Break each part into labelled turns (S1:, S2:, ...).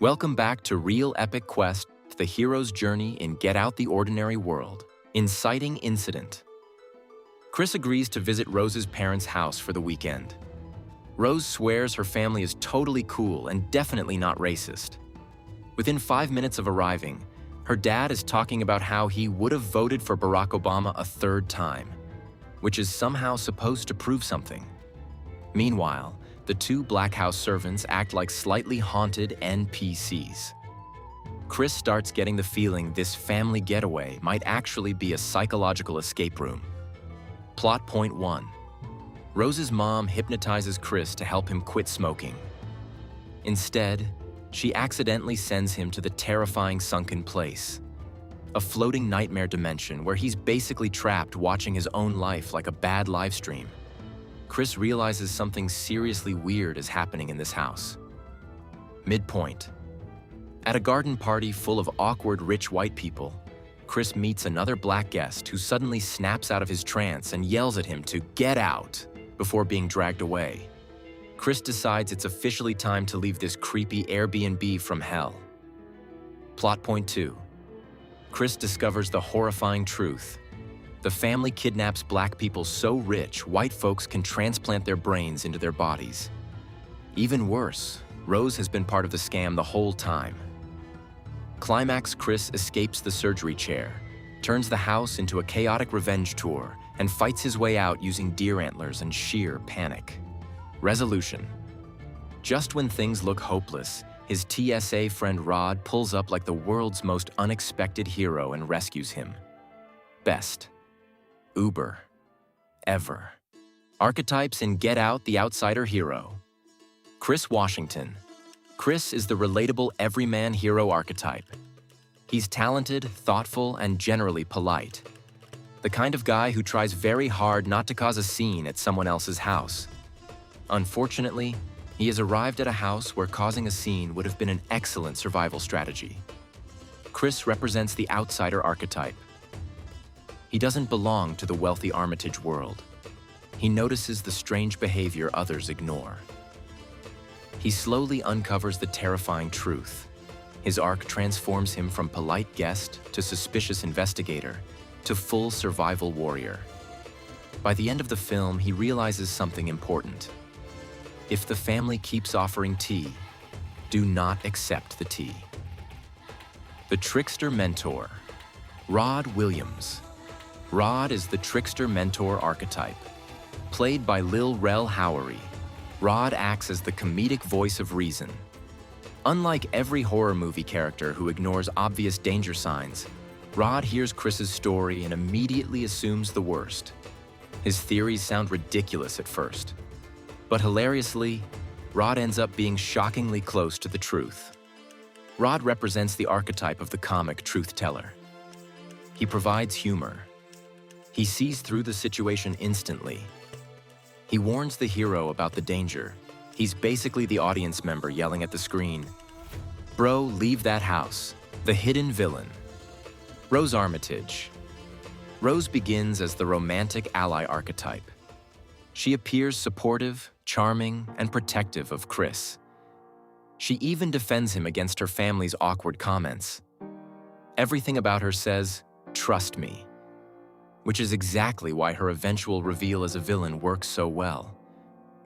S1: Welcome back to Real Epic Quest, the hero's journey in Get Out the Ordinary World. Inciting Incident. Chris agrees to visit Rose's parents' house for the weekend. Rose swears her family is totally cool and definitely not racist. Within 5 minutes of arriving, her dad is talking about how he would have voted for Barack Obama a third time, which is somehow supposed to prove something. Meanwhile, the two Black House servants act like slightly haunted NPCs. Chris starts getting the feeling this family getaway might actually be a psychological escape room. Plot point 1. Rose's mom hypnotizes Chris to help him quit smoking. Instead, she accidentally sends him to the terrifying Sunken Place, a floating nightmare dimension where he's basically trapped watching his own life like a bad live stream. Chris realizes something seriously weird is happening in this house. Midpoint. At a garden party full of awkward rich white people, Chris meets another black guest who suddenly snaps out of his trance and yells at him to get out before being dragged away. Chris decides it's officially time to leave this creepy Airbnb from hell. Plot point 2. Chris discovers the horrifying truth. The family kidnaps black people so rich, white folks can transplant their brains into their bodies. Even worse, Rose has been part of the scam the whole time. Climax: Chris escapes the surgery chair, turns the house into a chaotic revenge tour, and fights his way out using deer antlers and sheer panic. Resolution. Just when things look hopeless, his TSA friend Rod pulls up like the world's most unexpected hero and rescues him. Best. Uber. Ever. Archetypes in Get Out the Outsider Hero. Chris Washington. Chris is the relatable everyman hero archetype. He's talented, thoughtful, and generally polite. The kind of guy who tries very hard not to cause a scene at someone else's house. Unfortunately, he has arrived at a house where causing a scene would have been an excellent survival strategy. Chris represents the outsider archetype. He doesn't belong to the wealthy Armitage world. He notices the strange behavior others ignore. He slowly uncovers the terrifying truth. His arc transforms him from polite guest to suspicious investigator to full survival warrior. By the end of the film, he realizes something important. If the family keeps offering tea, do not accept the tea. The Trickster Mentor. Rod Williams. Rod is the trickster mentor archetype. Played by Lil Rel Howery, Rod acts as the comedic voice of reason. Unlike every horror movie character who ignores obvious danger signs, Rod hears Chris's story and immediately assumes the worst. His theories sound ridiculous at first, but hilariously, Rod ends up being shockingly close to the truth. Rod represents the archetype of the comic truth teller. He provides humor. He sees through the situation instantly. He warns the hero about the danger. He's basically the audience member yelling at the screen, "Bro, leave that house." The hidden villain. Rose Armitage. Rose begins as the romantic ally archetype. She appears supportive, charming, and protective of Chris. She even defends him against her family's awkward comments. Everything about her says, "Trust me," which is exactly why her eventual reveal as a villain works so well.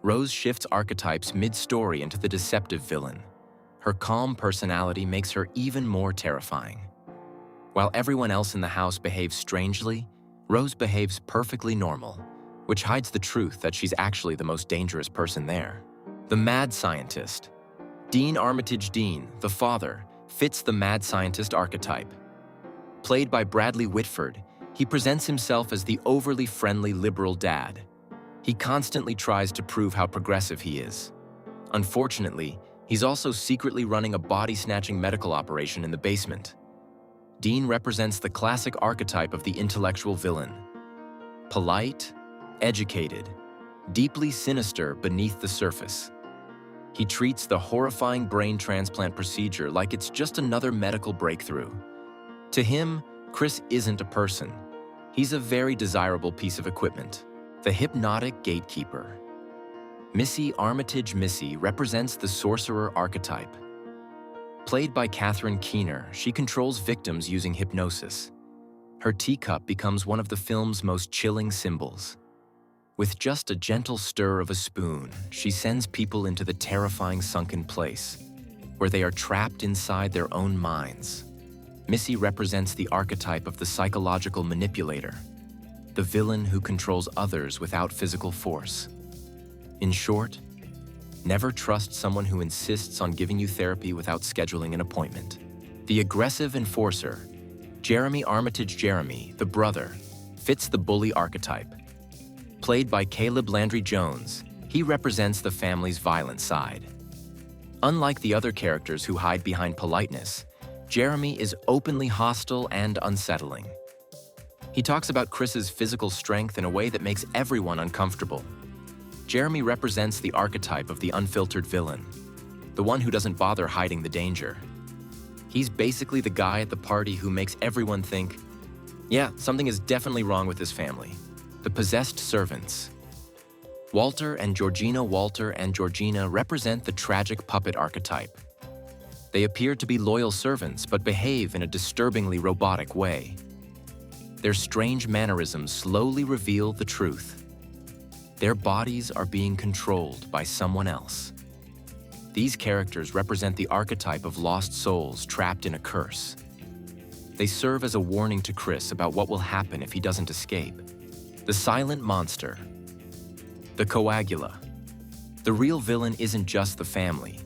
S1: Rose shifts archetypes mid-story into the deceptive villain. Her calm personality makes her even more terrifying. While everyone else in the house behaves strangely, Rose behaves perfectly normal, which hides the truth that she's actually the most dangerous person there. The Mad Scientist. Dean Armitage Dean, the father, fits the mad scientist archetype. Played by Bradley Whitford, he presents himself as the overly friendly liberal dad. He constantly tries to prove how progressive he is. Unfortunately, he's also secretly running a body-snatching medical operation in the basement. Dean represents the classic archetype of the intellectual villain. Polite, educated, deeply sinister beneath the surface. He treats the horrifying brain transplant procedure like it's just another medical breakthrough. To him, Chris isn't a person. He's a very desirable piece of equipment. The hypnotic gatekeeper. Missy Armitage Missy represents the sorcerer archetype. Played by Catherine Keener, she controls victims using hypnosis. Her teacup becomes one of the film's most chilling symbols. With just a gentle stir of a spoon, she sends people into the terrifying sunken place, where they are trapped inside their own minds. Missy represents the archetype of the psychological manipulator, the villain who controls others without physical force. In short, never trust someone who insists on giving you therapy without scheduling an appointment. The aggressive enforcer, Jeremy Armitage Jeremy, the brother, fits the bully archetype. Played by Caleb Landry Jones, he represents the family's violent side. Unlike the other characters who hide behind politeness, Jeremy is openly hostile and unsettling. He talks about Chris's physical strength in a way that makes everyone uncomfortable. Jeremy represents the archetype of the unfiltered villain, the one who doesn't bother hiding the danger. He's basically the guy at the party who makes everyone think, yeah, something is definitely wrong with this family. The possessed servants. Walter and Georgina represent the tragic puppet archetype. They appear to be loyal servants but behave in a disturbingly robotic way. Their strange mannerisms slowly reveal the truth. Their bodies are being controlled by someone else. These characters represent the archetype of lost souls trapped in a curse. They serve as a warning to Chris about what will happen if he doesn't escape. The silent monster. The coagula. The real villain isn't just the family.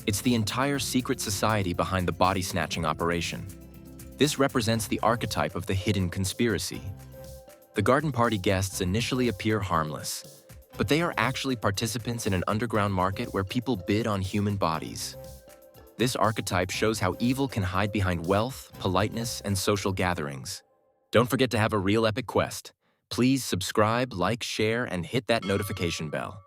S1: It's the entire secret society behind the body-snatching operation. This represents the archetype of the hidden conspiracy. The garden party guests initially appear harmless, but they are actually participants in an underground market where people bid on human bodies. This archetype shows how evil can hide behind wealth, politeness, and social gatherings. Don't forget to have a real epic quest. Please subscribe, like, share, and hit that notification bell.